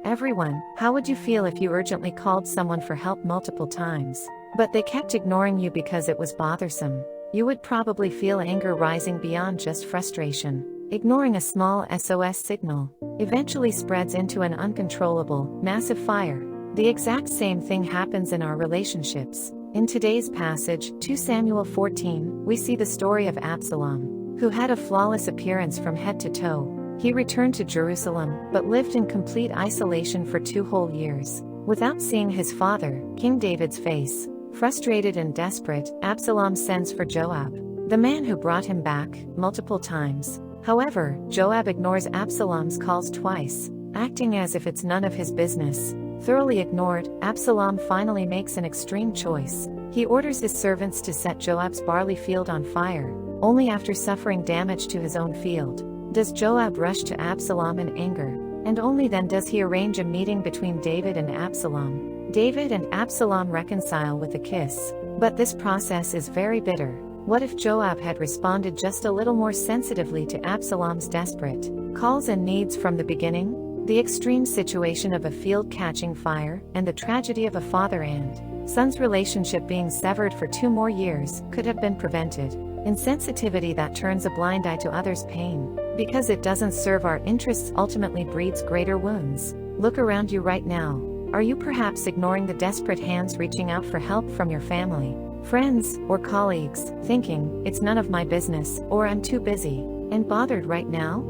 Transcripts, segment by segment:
everyone. How would you feel if you urgently called someone for help multiple times, but they kept ignoring you because it was bothersome? You would probably feel anger rising beyond just frustration. Ignoring a small SOS signal eventually spreads into an uncontrollable, massive fire. The exact same thing happens in our relationships. In today's passage, 2 Samuel 14, we see the story of Absalom, who had a flawless appearance from head to toe. He returned to Jerusalem, but lived in complete isolation for 2 whole years, without seeing his father, King David's face. Frustrated and desperate, Absalom sends for Joab, the man who brought him back, multiple times. However, Joab ignores Absalom's calls twice, acting as if it's none of his business. Thoroughly ignored, Absalom finally makes an extreme choice. He orders his servants to set Joab's barley field on fire, only after suffering damage to his own field does Joab rush to Absalom in anger, and only then does he arrange a meeting between David and Absalom. David and Absalom reconcile with a kiss, but this process is very bitter. What if Joab had responded just a little more sensitively to Absalom's desperate calls and needs from the beginning? The extreme situation of a field catching fire, and the tragedy of a father and son's relationship being severed for 2 more years, could have been prevented. Insensitivity that turns a blind eye to others' pain, because it doesn't serve our interests, ultimately breeds greater wounds. Look around you right now. Are you perhaps ignoring the desperate hands reaching out for help from your family, friends, or colleagues, thinking, "It's none of my business," or "I'm too busy and bothered right now"?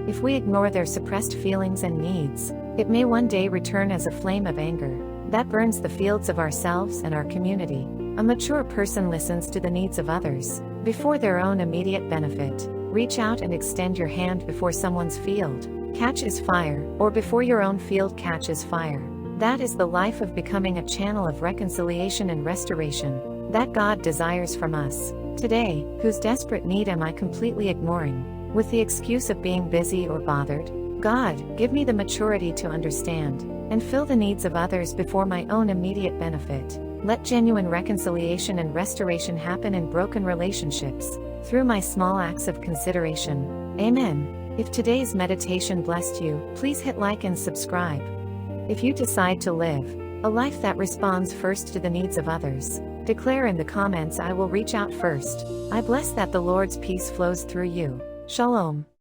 If we ignore their suppressed feelings and needs, it may one day return as a flame of anger that burns the fields of ourselves and our community. A mature person listens to the needs of others before their own immediate benefit. Reach out and extend your hand before someone's field catches fire, or before your own field catches fire. That is the life of becoming a channel of reconciliation and restoration that God desires from us. Today, whose desperate need am I completely ignoring, with the excuse of being busy or bothered? God, give me the maturity to understand and fill the needs of others before my own immediate benefit. Let genuine reconciliation and restoration happen in broken relationships through my small acts of consideration. Amen. If today's meditation blessed you, please hit like and subscribe. If you decide to live a life that responds first to the needs of others, declare in the comments, "I will reach out first." I bless that the Lord's peace flows through you. Shalom.